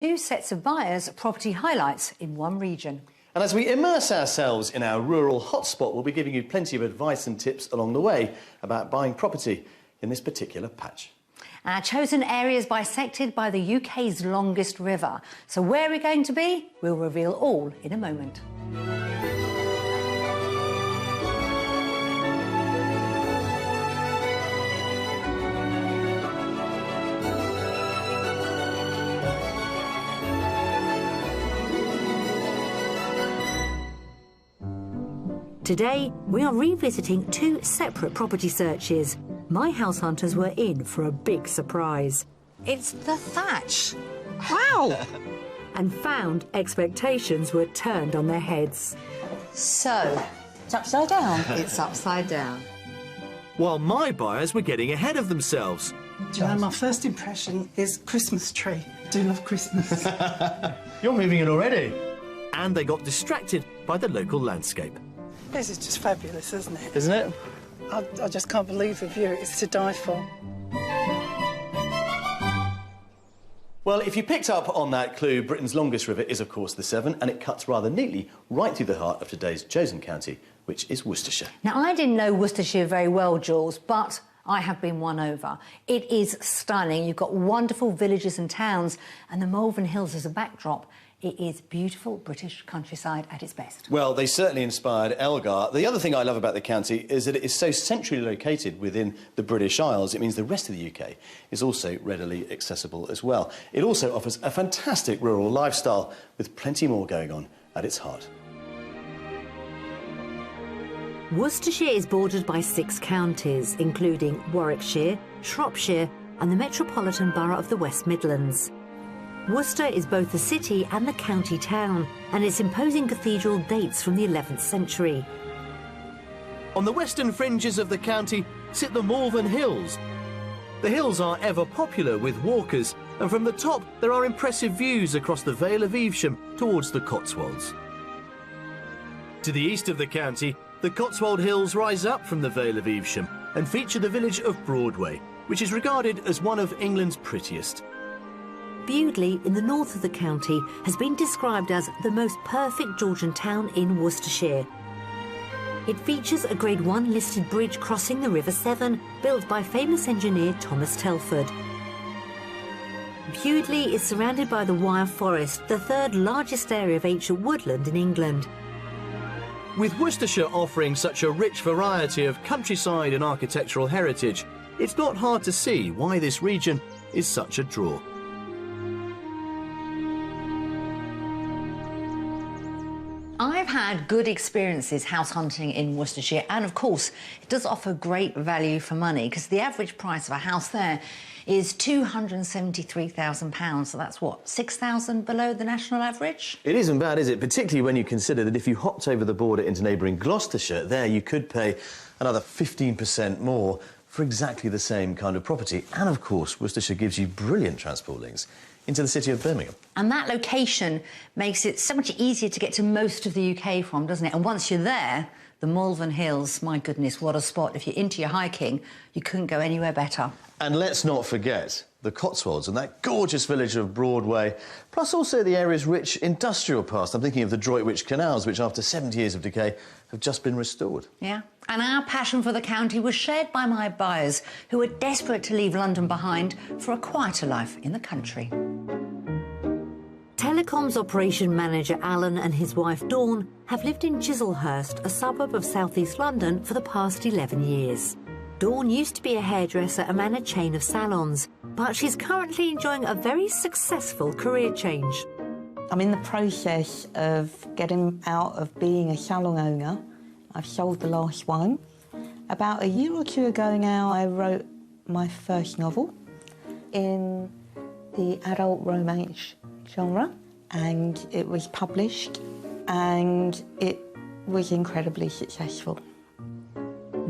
Two sets of buyers' property highlights in one region. And as we immerse ourselves in our rural hotspot, we'll be giving you plenty of advice and tips along the way about buying property in this particular patch. Our chosen area is bisected by the UK's longest river. So where we're going to be, we'll reveal all in a moment. Today, we are revisiting two separate property searches. My house hunters were in for a big surprise. It's the thatch. Wow! And found expectations were turned on their heads. So, it's upside down. It's upside down. While my buyers were getting ahead of themselves. Joanne, my first impression is Christmas tree. I do love Christmas. You're moving in already. And they got distracted by the local landscape. This is just fabulous, isn't it? Isn't it? I just can't believe the view. It's to die for. Well, if you picked up on that clue, Britain's longest river is, of course, the Severn, and it cuts rather neatly right through the heart of today's chosen county, which is Worcestershire. Now, I didn't know Worcestershire very well, Jules, but I have been won over. It is stunning. You've got wonderful villages and towns, and the Malvern Hills as a backdrop. It is beautiful British countryside at its best. Well, they certainly inspired Elgar. The other thing I love about the county is that it is so centrally located within the British Isles. It means the rest of the UK is also readily accessible as well. It also offers a fantastic rural lifestyle with plenty more going on at its heart. Worcestershire is bordered by 6 counties, including Warwickshire, Shropshire and the metropolitan borough of the West Midlands. Worcester is both the city and the county town, and its imposing cathedral dates from the 11th century. On the western fringes of the county sit the Malvern Hills. The hills are ever popular with walkers, and from the top there are impressive views across the Vale of Evesham towards the Cotswolds. To the east of the county, the Cotswold Hills rise up from the Vale of Evesham and feature the village of Broadway, which is regarded as one of England's prettiest. Bewdley, in the north of the county, has been described as the most perfect Georgian town in Worcestershire. It features a Grade 1 listed bridge crossing the River Severn, built by famous engineer Thomas Telford. Bewdley is surrounded by the Wyre Forest, the third largest area of ancient woodland in England. With Worcestershire offering such a rich variety of countryside and architectural heritage, it's not hard to see why this region is such a draw. I've had good experiences house hunting in Worcestershire, and of course it does offer great value for money, because the average price of a house there is £273,000, so that's what, 6,000 below the national average? It isn't bad, is it? Particularly when you consider that if you hopped over the border into neighbouring Gloucestershire, there you could pay another 15% more for exactly the same kind of property. And of course, Worcestershire gives you brilliant transport links into the city of Birmingham. And that location makes it so much easier to get to most of the UK from, doesn't it? And once you're there, the Malvern Hills, my goodness, what a spot. If you're into your hiking, you couldn't go anywhere better. And let's not forget the Cotswolds and that gorgeous village of Broadway, plus also the area's rich industrial past. I'm thinking of the Droitwich canals, which after 70 years of decay have just been restored. Yeah, and our passion for the county was shared by my buyers, who were desperate to leave London behind for a quieter life in the country. Telecoms operation manager Alan and his wife Dawn have lived in Chislehurst, a suburb of southeast London, for the past 11 years. Dawn used to be a hairdresser and ran a chain of salons, but she's currently enjoying a very successful career change. I'm in the process of getting out of being a salon owner. I've sold the last one. About a year or two ago now, I wrote my first novel in the adult romance genre, and it was published, and it was incredibly successful.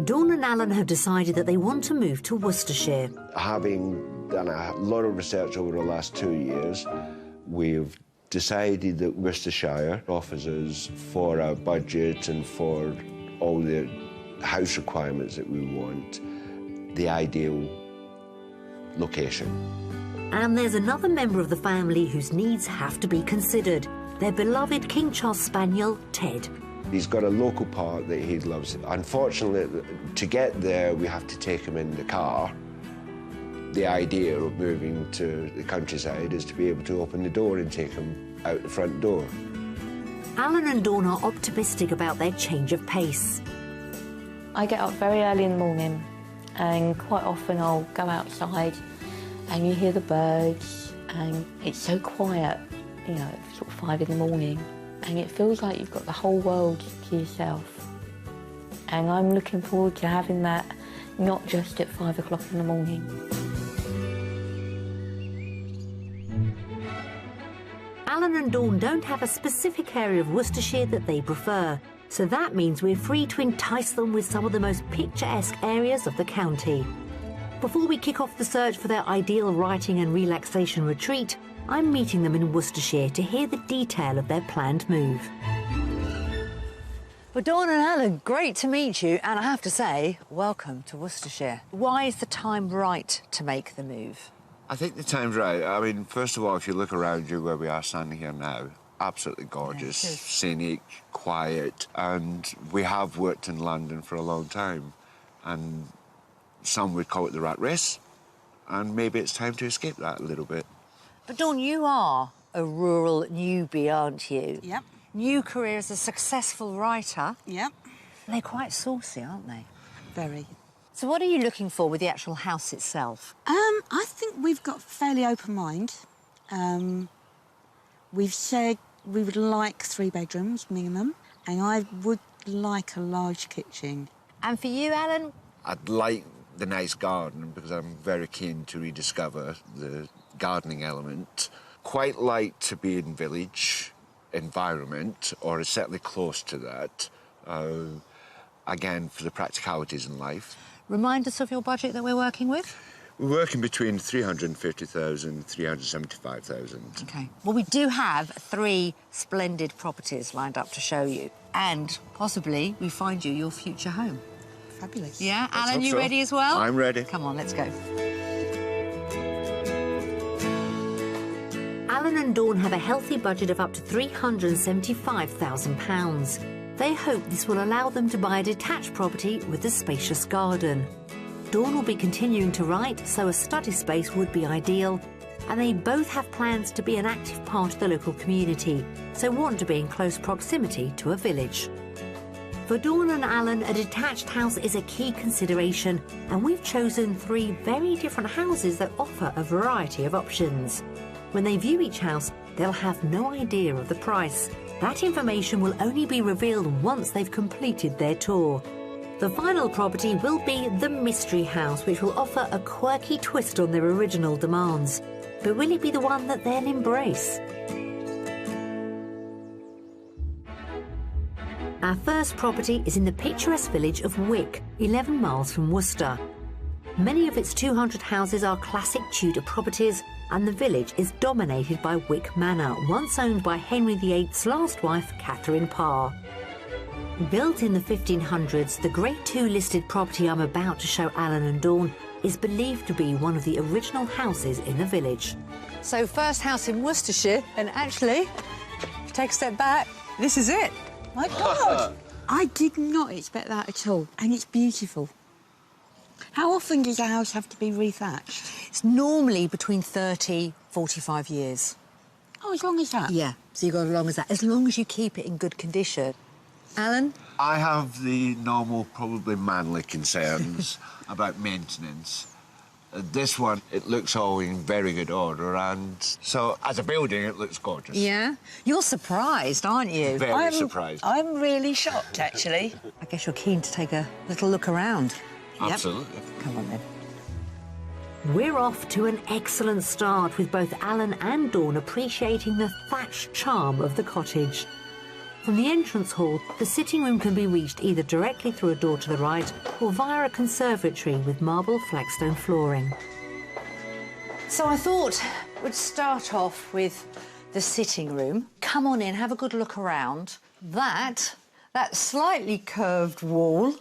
Dawn and Alan have decided that they want to move to Worcestershire. Having done a lot of research over the last 2 years, we've decided that Worcestershire offers us, for our budget and for all the house requirements that we want, the ideal location. And there's another member of the family whose needs have to be considered. Their beloved King Charles Spaniel, Ted. He's got a local park that he loves. Unfortunately, to get there, we have to take him in the car. The idea of moving to the countryside is to be able to open the door and take him out the front door. Alan and Dawn are optimistic about their change of pace. I get up very early in the morning and quite often I'll go outside and you hear the birds and it's so quiet, you know, it's sort of 5 in the morning and it feels like you've got the whole world to yourself. And I'm looking forward to having that not just at 5 o'clock in the morning. Alan and Dawn don't have a specific area of Worcestershire that they prefer, so that means we're free to entice them with some of the most picturesque areas of the county. Before we kick off the search for their ideal writing and relaxation retreat, I'm meeting them in Worcestershire to hear the detail of their planned move. Well, Dawn and Alan, great to meet you, and I have to say, welcome to Worcestershire. Why is the time right to make the move? I think the time's right. I mean, first of all, if you look around you where we are standing here now, absolutely gorgeous, Yeah, scenic, quiet, and we have worked in London for a long time, and some would call it the rat race, and maybe it's time to escape that a little bit. But Dawn, you are a rural newbie, aren't you? Yep. New career as a successful writer. Yep. They're quite saucy, aren't they? Very. So what are you looking for with the actual house itself? I think we've got a fairly open mind. We've said we would like 3 bedrooms minimum, and I would like a large kitchen. And for you, Alan? I'd like the nice garden because I'm very keen to rediscover the gardening element. Quite like to be in village environment, or certainly close to that. Again, for the practicalities in life. Remind us of your budget that we're working with. We're working between 350,000 and 375,000. OK. Well, we do have 3 splendid properties lined up to show you. And possibly we find you your future home. Fabulous. Yeah? Let's Alan, hope you so. ready as well? I'm ready. Come on, let's go. Alan and Dawn have a healthy budget of up to £375,000. They hope this will allow them to buy a detached property with a spacious garden. Dawn will be continuing to write, so a study space would be ideal, and they both have plans to be an active part of the local community, so want to be in close proximity to a village. For Dawn and Alan, a detached house is a key consideration, and we've chosen 3 very different houses that offer a variety of options. When they view each house, they'll have no idea of the price. That information will only be revealed once they've completed their tour. The final property will be the Mystery House, which will offer a quirky twist on their original demands. But will it be the one that they'll embrace? Our first property is in the picturesque village of Wick, 11 miles from Worcester. Many of its 200 houses are classic Tudor properties, and the village is dominated by Wick Manor, once owned by Henry VIII's last wife, Catherine Parr. Built in the 1500s, the Grade II listed property I'm about to show Alan and Dawn is believed to be one of the original houses in the village. So first house in Worcestershire, and actually, take a step back, this is it. My God! I did not expect that at all, and it's beautiful. How often does a house have to be rethatched? It's normally between 30, 45 years. Oh, as long as that? Yeah, so you go as long as that, as long as you keep it in good condition. Alan? I have the normal, probably manly concerns about maintenance. This one, it looks all in very good order, and so as a building, it looks gorgeous. Yeah? You're surprised, aren't you? Very surprised. I'm really shocked, actually. I guess you're keen to take a little look around. Absolutely. Yep. Come on, then. We're off to an excellent start, with both Alan and Dawn appreciating the thatched charm of the cottage. From the entrance hall, the sitting room can be reached either directly through a door to the right or via a conservatory with marble flagstone flooring. So I thought we'd start off with the sitting room. Come on in, have a good look around. That slightly curved wall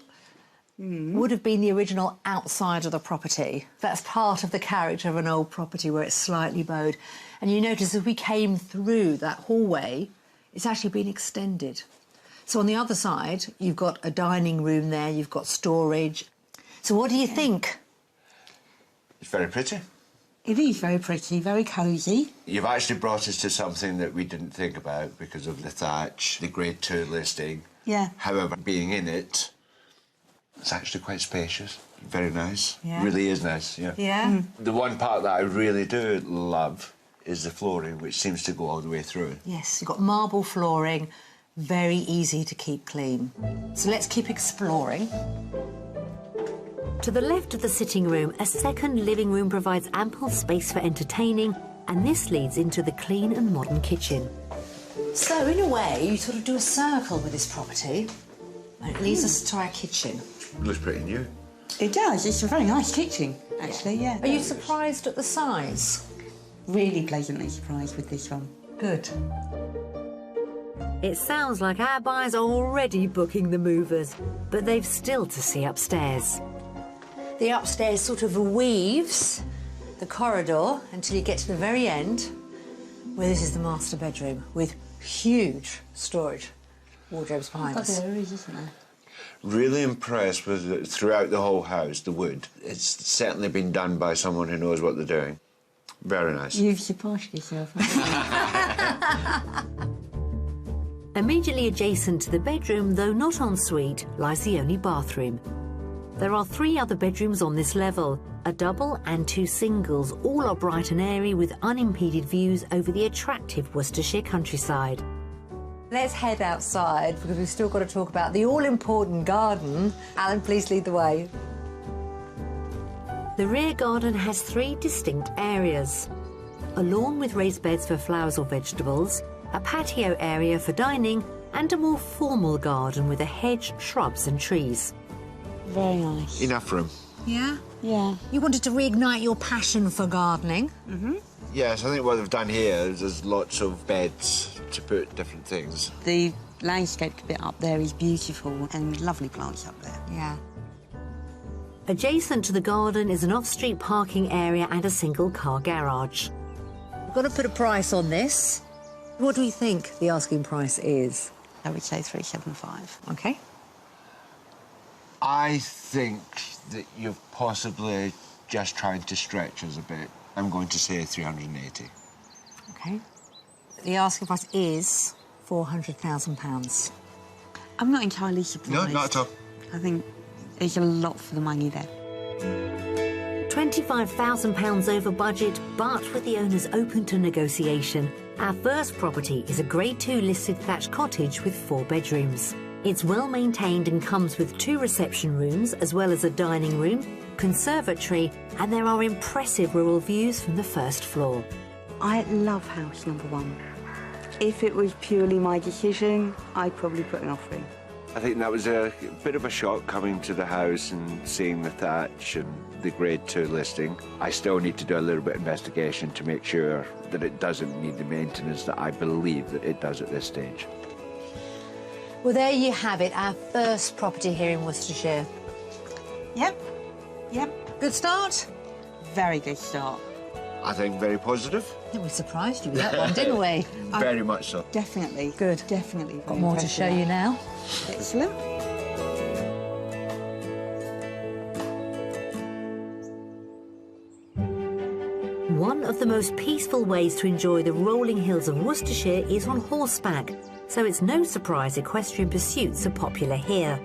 would have been the original outside of the property. That's part of the character of an old property where it's slightly bowed. And you notice as we came through that hallway, it's actually been extended. So on the other side, you've got a dining room there, you've got storage. So what do you think? It's very pretty. It is very pretty, very cosy. You've actually brought us to something that we didn't think about because of the thatch, the Grade 2 listing. Yeah. However, being in it, it's actually quite spacious. Very nice. Yeah. Really is nice, yeah. Yeah? The one part that I really do love is the flooring, which seems to go all the way through. Yes, you've got marble flooring, very easy to keep clean. So let's keep exploring. To the left of the sitting room, a second living room provides ample space for entertaining, and this leads into the clean and modern kitchen. So, in a way, you sort of do a circle with this property, and it leads us to our kitchen. Looks pretty new. It does. It's a very nice kitchen, actually, yeah. Are you surprised at the size? Really pleasantly surprised with this one. Good. It sounds like our buyers are already booking the movers, but they've still to see upstairs. The upstairs sort of weaves the corridor until you get to the very end, where this is the master bedroom with huge storage wardrobes behind us. There is, isn't there? Really impressed with it throughout the whole house, the wood. It's certainly been done by someone who knows what they're doing. Very nice. You've surprised yourself, haven't you? Immediately adjacent to the bedroom, though not en suite, lies the only bathroom. There are 3 other bedrooms on this level, a double and 2 singles. All are bright and airy with unimpeded views over the attractive Worcestershire countryside. Let's head outside because we've still got to talk about the all-important garden. Alan, please lead the way. The rear garden has 3 distinct areas. A lawn with raised beds for flowers or vegetables, a patio area for dining, and a more formal garden with a hedge, shrubs and trees. Very nice. Enough room. Yeah? Yeah. You wanted to reignite your passion for gardening. Yes, I think what they've done here is there's lots of beds to put different things. The landscaped bit up there is beautiful and lovely plants up there. Yeah. Adjacent to the garden is an off-street parking area and a single car garage. We've got to put a price on this. What do we think the asking price is? I would say 375. OK. I think that you're possibly just trying to stretch us a bit. I'm going to say 380. OK. The asking price is £400,000. I'm not entirely surprised. No, not at all. I think there's a lot for the money there. £25,000 over budget, but with the owners open to negotiation. Our first property is a Grade 2 listed thatched cottage with 4 bedrooms. It's well maintained and comes with 2 reception rooms, as well as a dining room, conservatory, and there are impressive rural views from the first floor. I love house number 1. If it was purely my decision, I'd probably put an offer in. I think that was a bit of a shock coming to the house and seeing the thatch and the Grade 2 listing. I still need to do a little bit of investigation to make sure that it doesn't need the maintenance that I believe that it does at this stage. Well, there you have it, our first property here in Worcestershire. Yep. Yep. Good start? Very good start. I think very positive. I think we surprised you with that one, didn't we? Very much so. Definitely. Good. Definitely. Got more to show you now. Excellent. One of the most peaceful ways to enjoy the rolling hills of Worcestershire is on horseback, so it's no surprise equestrian pursuits are popular here.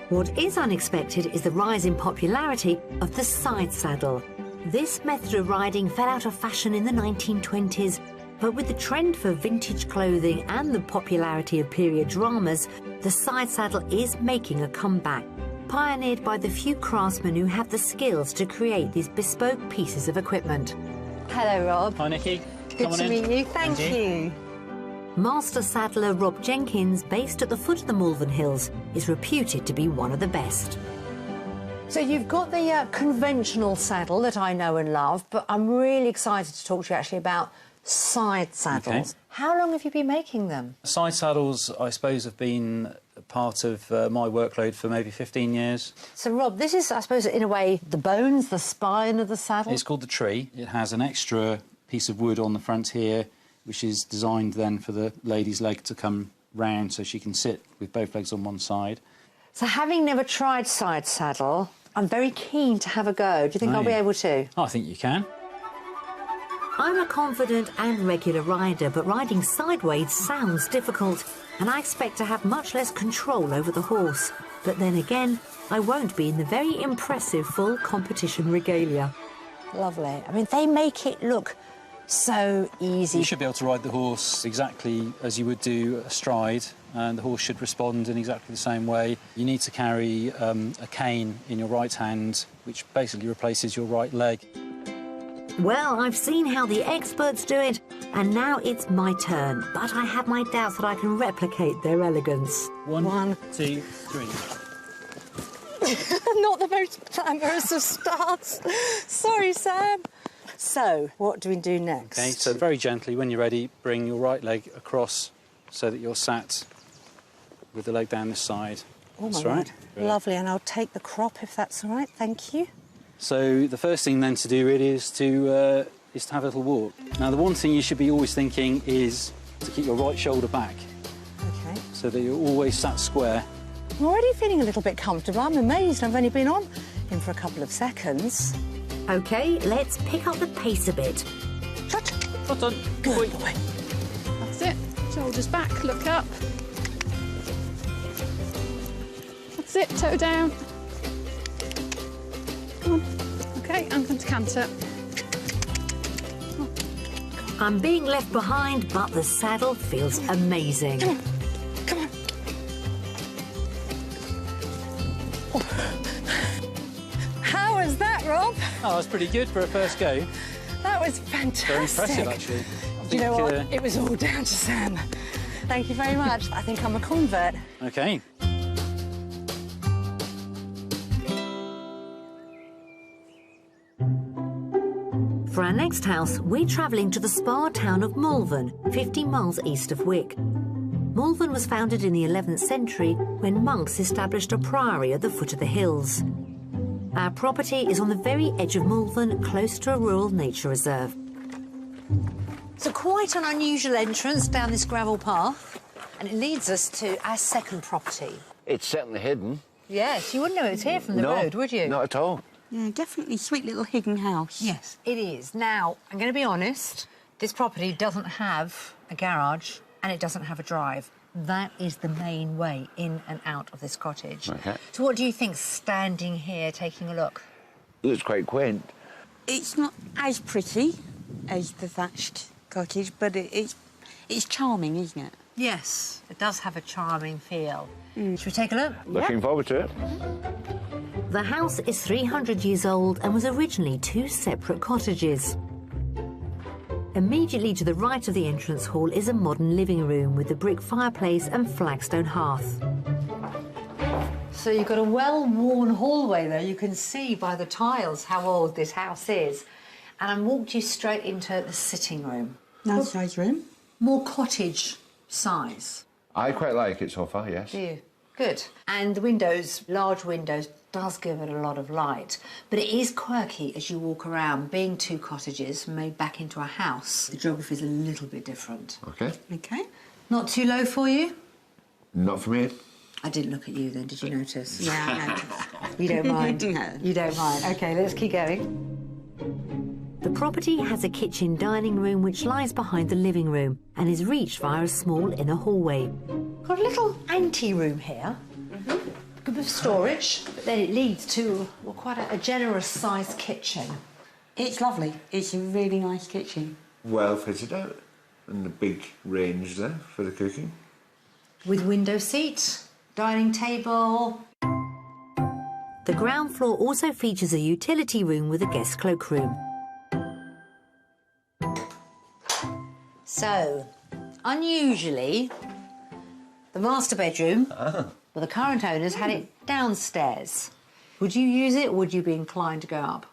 What is unexpected is the rise in popularity of the side saddle. This method of riding fell out of fashion in the 1920s, but with the trend for vintage clothing and the popularity of period dramas, the side saddle is making a comeback, pioneered by the few craftsmen who have the skills to create these bespoke pieces of equipment. Hello, Rob. Hi, Nikki. Good to meet you. Thank you. Master saddler Rob Jenkins, based at the foot of the Malvern Hills, is reputed to be one of the best. So you've got the conventional saddle that I know and love, but I'm really excited to talk to you actually about side saddles. Okay. How long have you been making them? Side saddles, I suppose, have been part of my workload for maybe 15 years. So, Rob, this is, I suppose, in a way, the bones, the spine of the saddle? It's called the tree. It has an extra piece of wood on the front here, which is designed then for the lady's leg to come round so she can sit with both legs on one side. So, having never tried side saddle, I'm very keen to have a go. Do you think I'll be able to? I think you can. I'm a confident and regular rider, but riding sideways sounds difficult, and I expect to have much less control over the horse. But then again, I won't be in the very impressive full competition regalia. Lovely. I mean, they make it look so easy. You should be able to ride the horse exactly as you would do astride, and the horse should respond in exactly the same way. You need to carry a cane in your right hand, which basically replaces your right leg. Well, I've seen how the experts do it, and now it's my turn. But I have my doubts that I can replicate their elegance. One, two, three. Not the most glamorous of starts. Sorry, Sam. So, what do we do next? OK, so very gently, when you're ready, bring your right leg across so that you're sat with the leg down this side. Oh, that's my right. God. Lovely, and I'll take the crop if that's all right. Thank you. So the first thing then to do really is to have a little walk. Now, the one thing you should be always thinking is to keep your right shoulder back. OK. So that you're always sat square. I'm already feeling a little bit comfortable. I'm amazed I've only been on him for a couple of seconds. OK, let's pick up the pace a bit. Trot. Trot on. Good boy. That's it. Shoulders back, look up. That's it, toe down. Come on. OK, I'm going to canter. I'm being left behind, but the saddle feels amazing. Come on. Come on. Oh. How was that, Rob? Oh, that's pretty good for a first go. That was fantastic. Very impressive, actually. Do you know what? It was all down to Sam. Thank you very much. I think I'm a convert. OK. For our next house, we're travelling to the spa town of Malvern, 50 miles east of Wick. Malvern was founded in the 11th century when monks established a priory at the foot of the hills. Our property is on the very edge of Malvern, close to a rural nature reserve. So quite an unusual entrance down this gravel path, and it leads us to our second property. It's certainly hidden. Yes, you wouldn't know it's here from the road, would you? Not at all. Yeah, definitely sweet little hidden house. Yes, it is. Now, I'm going to be honest, this property doesn't have a garage and it doesn't have a drive. That is the main way in and out of this cottage. OK. So what do you think, standing here, taking a look? It looks quite quaint. It's not as pretty as the thatched cottage, but it's charming, isn't it? Yes, it does have a charming feel. Should we take a look? Looking forward to it. The house is 300 years old and was originally two separate cottages. Immediately to the right of the entrance hall is a modern living room with a brick fireplace and flagstone hearth. So you've got a well-worn hallway there. You can see by the tiles how old this house is. And I walked you straight into the sitting room. Nice size room. More cottage size. I quite like it so far, yes. Do you? Good. And the windows, large windows, does give it a lot of light. But it is quirky as you walk around. Being two cottages made back into a house, the geography is a little bit different. OK. OK. Not too low for you? Not for me. I didn't look at you then, did you notice? Yeah, I noticed. You don't mind? No. You don't mind. OK, let's keep going. The property has a kitchen dining room which lies behind the living room and is reached via a small inner hallway. Got a little ante-room here. Good bit of storage, but then it leads to, well, quite a generous-sized kitchen. It's lovely. It's a really nice kitchen. Well fitted out. And a big range there for the cooking. With window seat, dining table. The ground floor also features a utility room with a guest cloakroom. So, unusually, the master bedroom, well, the current owners had it downstairs. Would you use it, or would you be inclined to go up?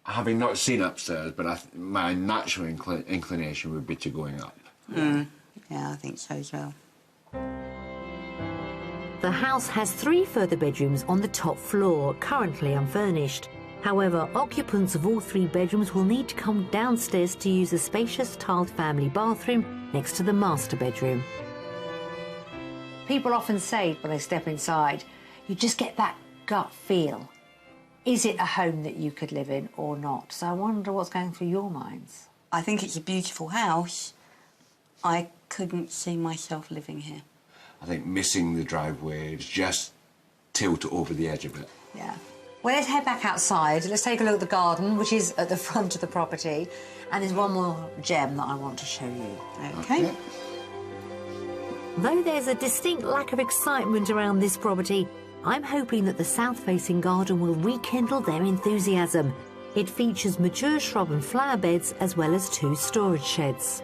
Having not seen upstairs, but my natural inclination would be to going up. Yeah, I think so as well. The house has 3 further bedrooms on the top floor, currently unfurnished. However, occupants of all 3 bedrooms will need to come downstairs to use a spacious tiled family bathroom next to the master bedroom. People often say when they step inside, you just get that gut feel. Is it a home that you could live in or not? So I wonder what's going through your minds. I think it's a beautiful house. I couldn't see myself living here. I think missing the driveway is just tilt it over the edge of it. Yeah. Well, let's head back outside. Let's take a look at the garden, which is at the front of the property. And there's one more gem that I want to show you. OK? Though there's a distinct lack of excitement around this property, I'm hoping that the south-facing garden will rekindle their enthusiasm. It features mature shrub and flower beds as well as 2 storage sheds.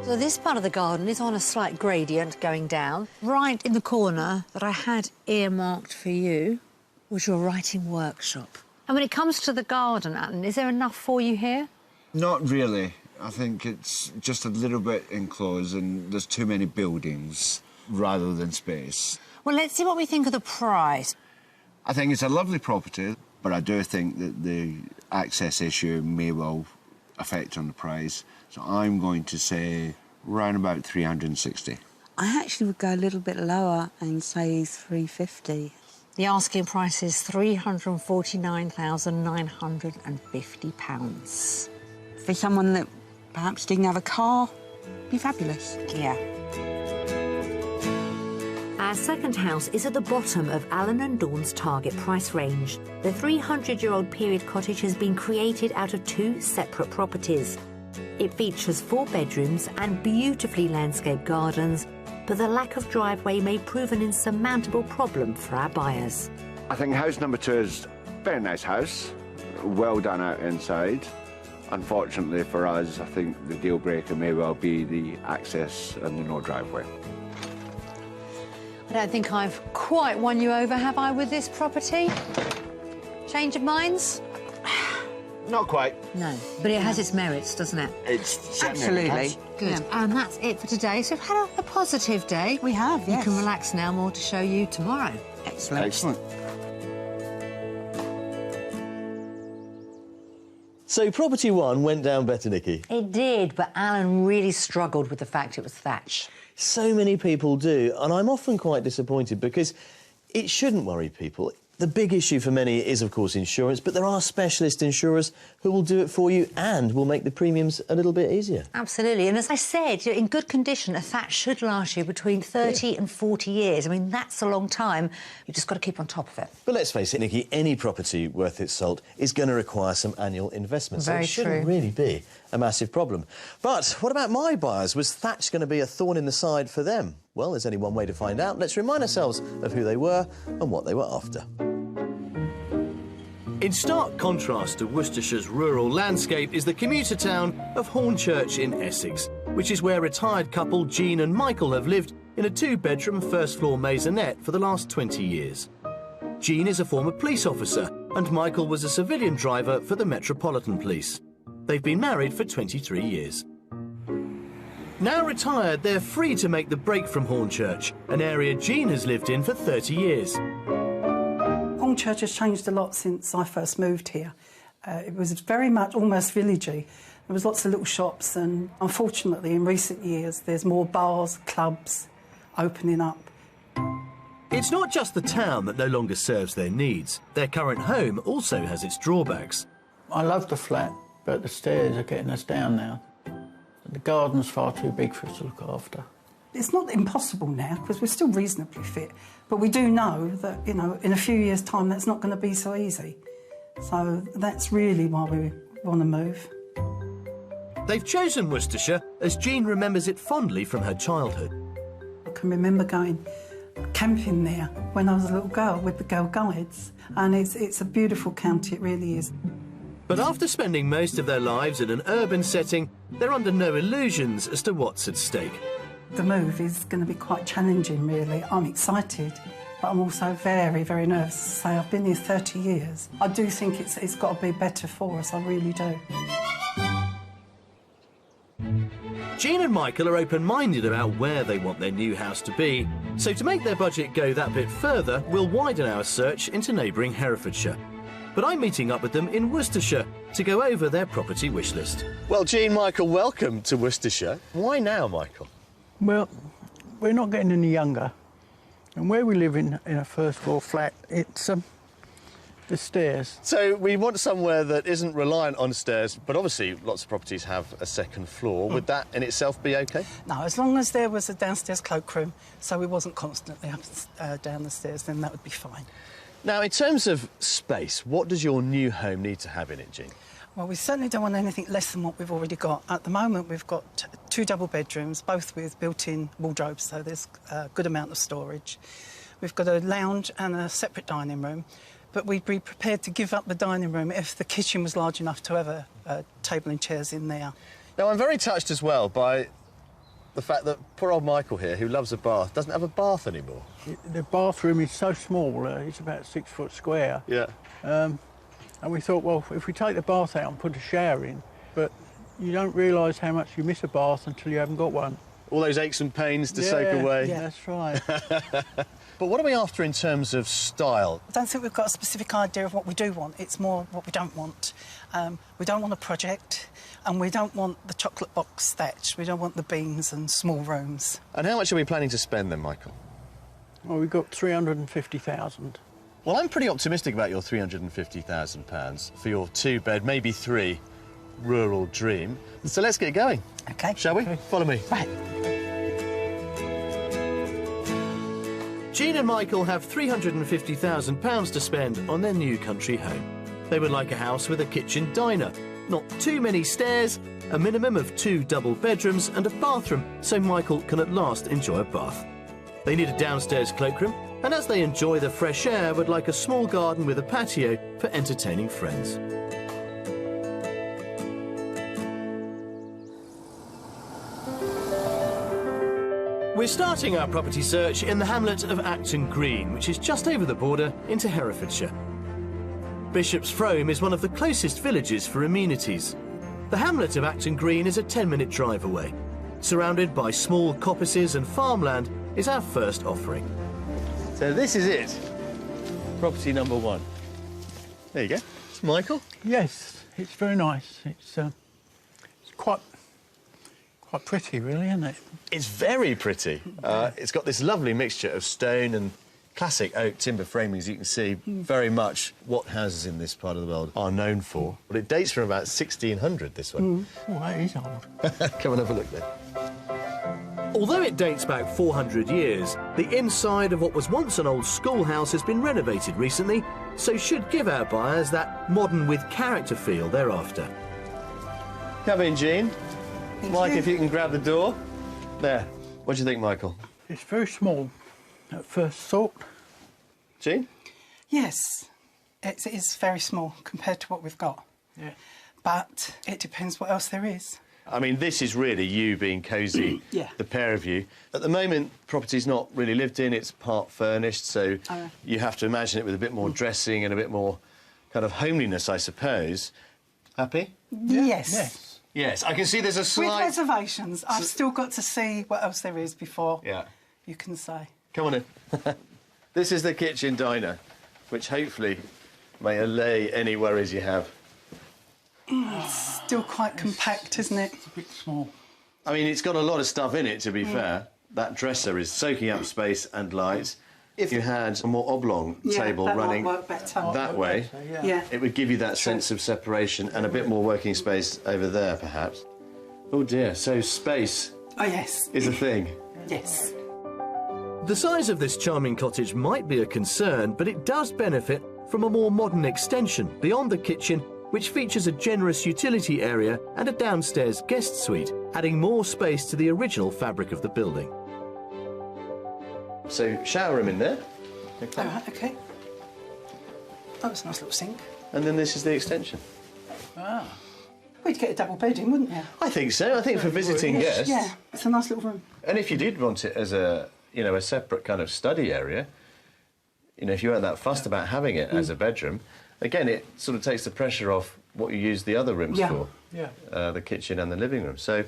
So this part of the garden is on a slight gradient going down. Right in the corner that I had earmarked for you was your writing workshop. And when it comes to the garden, Alan, is there enough for you here? Not really. I think it's just a little bit enclosed and there's too many buildings rather than space. Well, let's see what we think of the price. I think it's a lovely property, but I do think that the access issue may well affect on the price. So I'm going to say round about 360. I actually would go a little bit lower and say 350. The asking price is £349,950. For someone that perhaps didn't have a car, be fabulous. Yeah. Our second house is at the bottom of Alan and Dawn's target price range. The 300-year-old period cottage has been created out of 2 separate properties. It features 4 bedrooms and beautifully landscaped gardens, but the lack of driveway may prove an insurmountable problem for our buyers. I think house number 2 is a very nice house, well done out inside. Unfortunately for us, I think the deal breaker may well be the access and the no driveway. I don't think I've quite won you over, have I, with this property? Change of minds? Not quite. No, but it has its merits, doesn't it? It's Absolutely. Good. Yeah. And that's it for today. So we've had a positive day. We have, yes. You can relax now, more to show you tomorrow. Excellent. Excellent. So property 1 went down better, Nikki. It did, but Alan really struggled with the fact it was thatch. So many people do, and I'm often quite disappointed because it shouldn't worry people. The big issue for many is, of course, insurance, but there are specialist insurers who will do it for you and will make the premiums a little bit easier. Absolutely. And as I said, in good condition, a thatch should last you between 30 and 40 years. I mean, that's a long time. You've just got to keep on top of it. But let's face it, Nikki, any property worth its salt is going to require some annual investment. Very so it shouldn't really be a massive problem. But what about my buyers? Was thatch going to be a thorn in the side for them? Well, there's only one way to find out. Let's remind ourselves of who they were and what they were after. In stark contrast to Worcestershire's rural landscape is the commuter town of Hornchurch in Essex, which is where retired couple Jean and Michael have lived in a 2-bedroom first-floor maisonette for the last 20 years. Jean is a former police officer and Michael was a civilian driver for the Metropolitan Police. They've been married for 23 years. Now retired, they're free to make the break from Hornchurch, an area Jean has lived in for 30 years. Hornchurch has changed a lot since I first moved here. It was very much almost villagey. There was lots of little shops and unfortunately in recent years there's more bars, clubs opening up. It's not just the town that no longer serves their needs. Their current home also has its drawbacks. I love the flat, but the stairs are getting us down now. The garden's far too big for us to look after. It's not impossible now because we're still reasonably fit, but we do know that, you know, in a few years' time that's not going to be so easy. So that's really why we want to move. They've chosen Worcestershire as Jean remembers it fondly from her childhood. I can remember going camping there when I was a little girl with the Girl Guides, and it's a beautiful county, it really is. But after spending most of their lives in an urban setting, they're under no illusions as to what's at stake. The move is going to be quite challenging, really. I'm excited, but I'm also very, very nervous to say I've been here 30 years. I do think it's got to be better for us, I really do. Jean and Michael are open-minded about where they want their new house to be, so to make their budget go that bit further, we'll widen our search into neighbouring Herefordshire. But I'm meeting up with them in Worcestershire to go over their property wish list. Well, Jean, Michael, welcome to Worcestershire. Why now, Michael? Well, we're not getting any younger. And where we live in a first floor flat, it's the stairs. So we want somewhere that isn't reliant on stairs, but obviously lots of properties have a second floor. Would that in itself be OK? No, as long as there was a downstairs cloakroom, so we wasn't constantly up down the stairs, then that would be fine. Now, in terms of space, what does your new home need to have in it, Jean? Well, we certainly don't want anything less than what we've already got. At the moment, we've got 2 double bedrooms, both with built-in wardrobes, so there's a good amount of storage. We've got a lounge and a separate dining room, but we'd be prepared to give up the dining room if the kitchen was large enough to have a table and chairs in there. Now, I'm very touched as well by the fact that poor old Michael here, who loves a bath, doesn't have a bath anymore. The bathroom is so small, it's about 6 foot square. Yeah. And we thought, well, if we take the bath out and put a shower in, but you don't realise how much you miss a bath until you haven't got one. All those aches and pains to soak away. Yeah, that's right. But what are we after in terms of style? I don't think we've got a specific idea of what we do want. It's more what we don't want. We don't want a project, and we don't want the chocolate box thatch. We don't want the beams and small rooms. And how much are we planning to spend then, Michael? Well, we've got 350,000. Well, I'm pretty optimistic about your £350,000 for your 2-bed, maybe 3, rural dream. So let's get going. OK. Shall we? Okay. Follow me. Right. Jean and Michael have £350,000 to spend on their new country home. They would like a house with a kitchen diner, not too many stairs, a minimum of 2 double bedrooms and a bathroom so Michael can at last enjoy a bath. They need a downstairs cloakroom, and as they enjoy the fresh air, would like a small garden with a patio for entertaining friends. We're starting our property search in the hamlet of Acton Green, which is just over the border into Herefordshire. Bishop's Frome is one of the closest villages for amenities. The hamlet of Acton Green is a 10-minute drive away. Surrounded by small coppices and farmland is our first offering. So this is it. Property number 1. There you go. Michael? Yes, it's very nice. It's quite pretty, really, isn't it? It's very pretty. It's got this lovely mixture of stone and classic oak timber framings. You can see very much what houses in this part of the world are known for. But it dates from about 1600, this one. Oh, that is old. Come and have a look then. Although it dates back 400 years, the inside of what was once an old schoolhouse has been renovated recently, so should give our buyers that modern with character feel they're after. Come in, Jean. Mike, you. if you can grab the door. There. What do you think, Michael? It's very small at first thought. Jean? Yes, it is very small compared to what we've got. Yeah. But it depends what else there is. I mean, this is really you being cosy, Yeah. the pair of you. At the moment, property's not really lived in, it's part furnished, so you have to imagine it with a bit more dressing and a bit more kind of homeliness, I suppose. Happy? Yes. Yes. Yes, I can see there's a With slight... reservations. I've still got to see what else there is before you can say. Come on in. This is the kitchen diner, which hopefully may allay any worries you have. It's still quite compact, isn't it? It's a bit small. I mean, it's got a lot of stuff in it, to be fair. That dresser is soaking up space and light. If you had a more oblong table that running might work better. that way, Yeah. it would give you that sense of separation and a bit more working space over there, perhaps. Oh, dear. So space Oh, yes. is a thing. Yes. The size of this charming cottage might be a concern, but it does benefit from a more modern extension beyond the kitchen, which features a generous utility area and a downstairs guest suite, adding more space to the original fabric of the building. So, shower room in there. All right, OK. Oh, it's a nice little sink. And then this is the extension. We'd get a double bed in, wouldn't you? I think so. I think for visiting guests. Yeah, it's a nice little room. And if you did want it as a, you know, a separate kind of study area, you know, if you weren't that fussed about having it as a bedroom, again, it sort of takes the pressure off what you use the other rooms for. Yeah. The kitchen and the living room. So,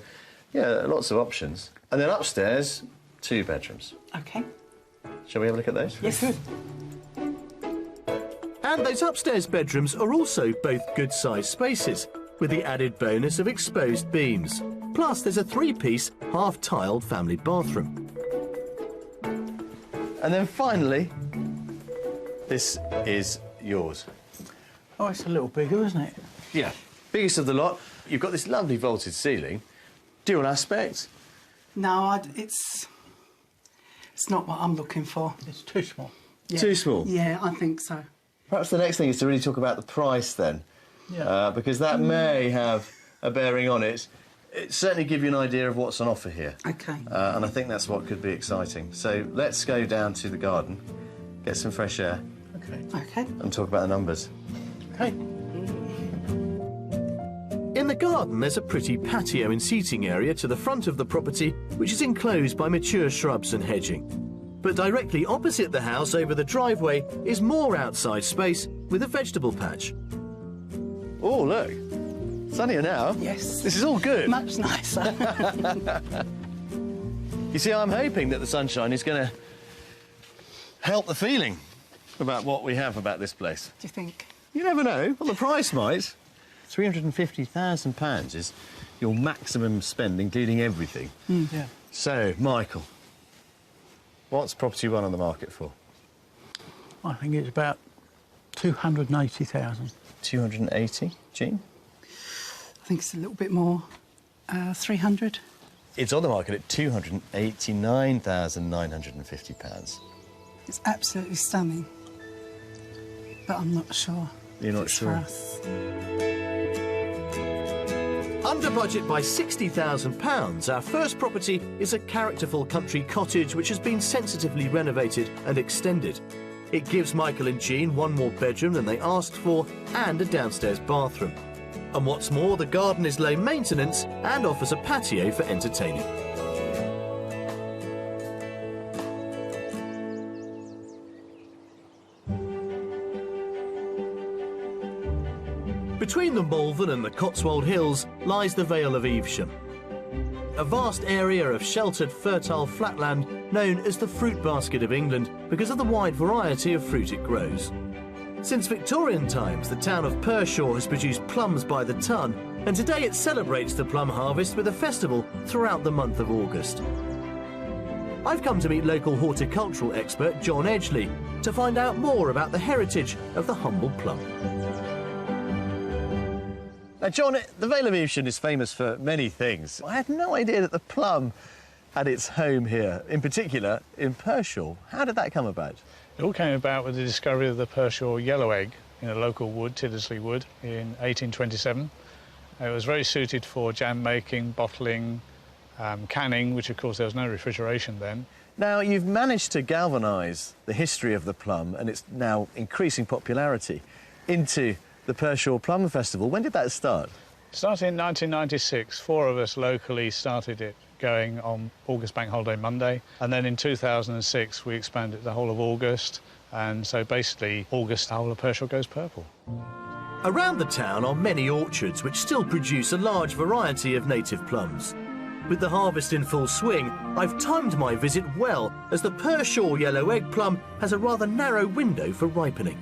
Yeah, lots of options. And then upstairs, 2 bedrooms. OK. Shall we have a look at those? Yes. Good. And those upstairs bedrooms are also both good-sized spaces, with the added bonus of exposed beams. Plus, there's a 3-piece, half-tiled family bathroom. And then finally, this is yours. Oh, it's a little bigger, isn't it? Yeah. Biggest of the lot. You've got this lovely vaulted ceiling. Dual aspect. No, it's not what I'm looking for. It's too small. Yeah. Too small? Yeah, I think so. Perhaps the next thing is to really talk about the price then. Yeah. Because that may have a bearing on it. It certainly give you an idea of what's on offer here. OK. And I think that's what could be exciting. So let's go down to the garden, get some fresh air. OK. OK. And talk about the numbers. OK. In the garden, there's a pretty patio and seating area to the front of the property, which is enclosed by mature shrubs and hedging. But directly opposite the house, over the driveway, is more outside space with a vegetable patch. Oh, look. Sunnier now. Yes. This is all good. Much nicer. You see, I'm hoping that the sunshine is going to help the feeling about what we have about this place. Do you think? You never know. Well, the price might. £350,000 is your maximum spend, including everything. Yeah. So, Michael, what's property 1 on the market for? I think it's about 280,000. 280, Jean? I think it's a little bit more. 300. It's on the market at £289,950. It's absolutely stunning. But I'm not sure. You're not it's sure? For us. Under budget by £60,000, our first property is a characterful country cottage which has been sensitively renovated and extended. It gives Michael and Jean 1 more bedroom than they asked for and a downstairs bathroom. And what's more, the garden is low maintenance and offers a patio for entertaining. Between the Malvern and the Cotswold Hills lies the Vale of Evesham, a vast area of sheltered, fertile flatland known as the fruit basket of England because of the wide variety of fruit it grows. Since Victorian times, the town of Pershore has produced plums by the ton, and today it celebrates the plum harvest with a festival throughout the month of August. I've come to meet local horticultural expert John Edgley to find out more about the heritage of the humble plum. Now, John, the Vale of Evesham is famous for many things. I had no idea that the plum had its home here, in particular in Pershore. How did that come about? It all came about with the discovery of the Pershore yellow egg in a local wood, Tiddesley Wood, in 1827. It was very suited for jam making, bottling, canning, which of course there was no refrigeration then. Now, you've managed to galvanise the history of the plum and its now increasing popularity into the Pershore Plum Festival. When did that start? It started in 1996. 4 of us locally started it going on August Bank Holiday Monday. And then in 2006, we expanded the whole of August. And so basically, August, the whole of Pershore goes purple. Around the town are many orchards which still produce a large variety of native plums. With the harvest in full swing, I've timed my visit well, as the Pershore yellow egg plum has a rather narrow window for ripening.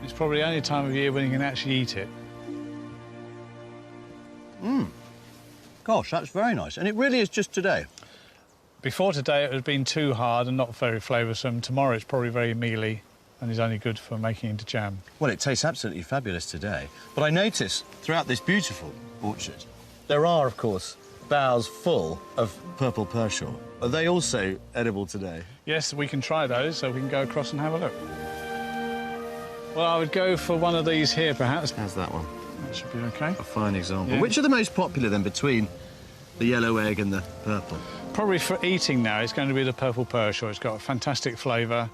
It's probably the only time of year when you can actually eat it. Gosh, that's very nice. And it really is just today. Before today, it had been too hard and not very flavoursome. Tomorrow, it's probably very mealy and is only good for making into jam. Well, it tastes absolutely fabulous today. But I notice throughout this beautiful orchard, there are, of course, boughs full of purple Pershore. Are they also edible today? Yes, we can try those, so we can go across and have a look. Well, I would go for one of these here, perhaps. How's that one? That should be OK. A fine example. Yeah. Which are the most popular, then, between the yellow egg and the purple? Probably for eating now, it's going to be the purple Pershore. It's got a fantastic flavour.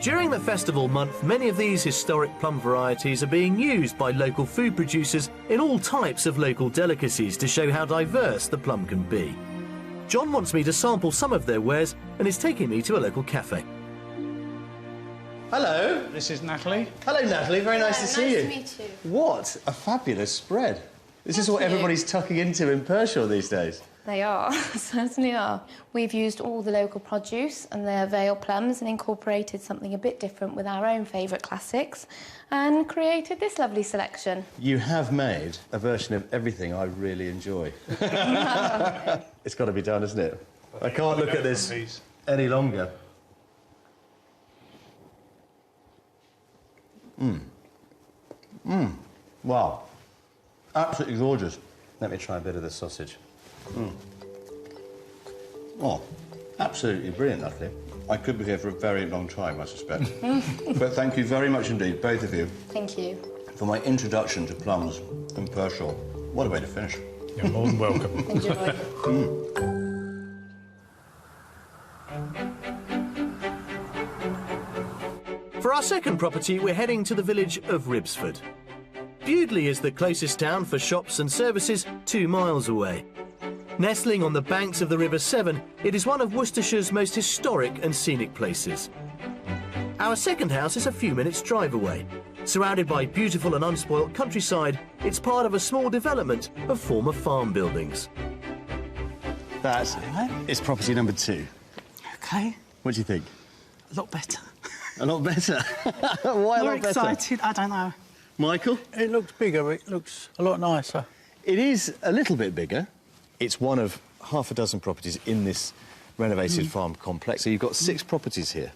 During the festival month, many of these historic plum varieties are being used by local food producers in all types of local delicacies to show how diverse the plum can be. John wants me to sample some of their wares and is taking me to a local cafe. Hello. This is Natalie. Hello, Natalie. Very nice to see you. Nice to meet you. What a fabulous spread. This is what everybody's tucking into in Pershore these days. They are, certainly are. We've used all the local produce and their Vale plums and incorporated something a bit different with our own favourite classics and created this lovely selection. You have made a version of everything I really enjoy. It's got to be done, isn't it? I can't look at this any longer. Wow. Absolutely gorgeous. Let me try a bit of the sausage. Oh, absolutely brilliant, Natalie. I could be here for a very long time, I suspect. But thank you very much indeed, both of you. Thank you. For my introduction to plums and Pershore. What a way to finish. You're more than welcome. Enjoy. For our second property, we're heading to the village of Ribsford. Bewdley is the closest town for shops and services 2 miles away. Nestling on the banks of the River Severn, it is one of Worcestershire's most historic and scenic places. Our second house is a few minutes' drive away. Surrounded by beautiful and unspoilt countryside, it's part of a small development of former farm buildings. That is property number 2. OK. What do you think? A lot better. A lot better? Why a lot More better? excited, I don't know. Michael? It looks bigger, it looks a lot nicer. It is a little bit bigger. It's one of half a dozen properties in this renovated farm complex. So you've got 6 properties here.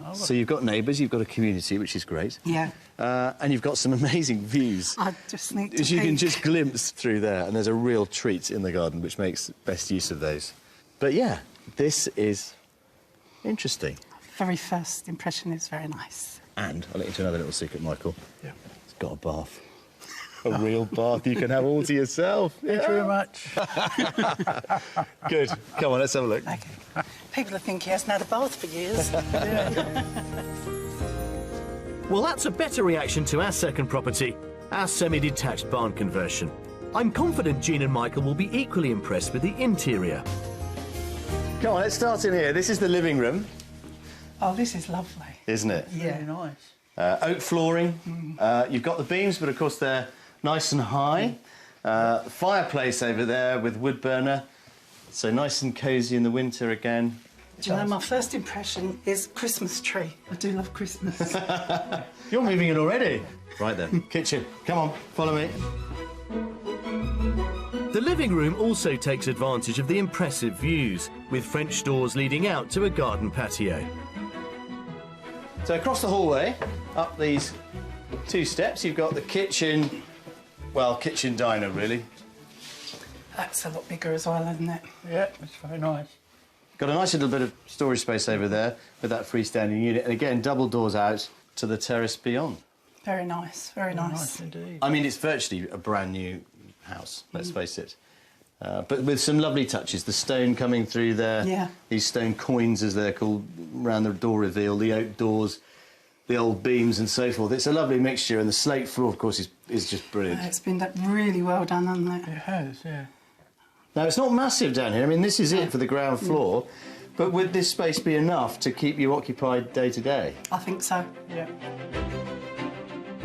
Oh, so you've got neighbours, you've got a community, which is great. Yeah. And you've got some amazing views. I just need to As you can peek. just glimpse through there, and there's a real treat in the garden, which makes best use of those. But yeah, this is interesting. Very first impression is very nice. And I'll let you into another little secret, Michael. Yeah. It's got a bath. A real bath you can have all to yourself. Thank you very much. Good. Come on, let's have a look. OK. People think he hasn't had a bath for years. Well, that's a better reaction to our second property, our semi-detached barn conversion. I'm confident Jean and Michael will be equally impressed with the interior. Come on, let's start in here. This is the living room, Oh, this is lovely. isn't it? Yeah. Very nice. Oak flooring. You've got the beams, but of course they're nice and high. Fireplace over there with wood burner. So nice and cosy in the winter again. Do you know, my first impression is Christmas tree. I do love Christmas. You're moving in already. Right then. Kitchen. Come on, follow me. The living room also takes advantage of the impressive views, with French doors leading out to a garden patio. So across the hallway, up these 2 steps, you've got the kitchen, well, kitchen diner, really. That's a lot bigger as well, isn't it? Yeah, it's very nice. Got a nice little bit of storage space over there with that freestanding unit, and again, double doors out to the terrace beyond. Very nice, very nice. Indeed. I mean, it's virtually a brand new house, let's face it. But with some lovely touches, the stone coming through there, Yeah. these stone coins, as they're called, around the door reveal, the oak doors, the old beams and so forth. It's a lovely mixture, and the slate floor, of course, is just brilliant. It's been really well done, hasn't it? It has, yeah. Now, it's not massive down here. I mean, this is it for the ground floor, but would this space be enough to keep you occupied day to day? I think so. Yeah.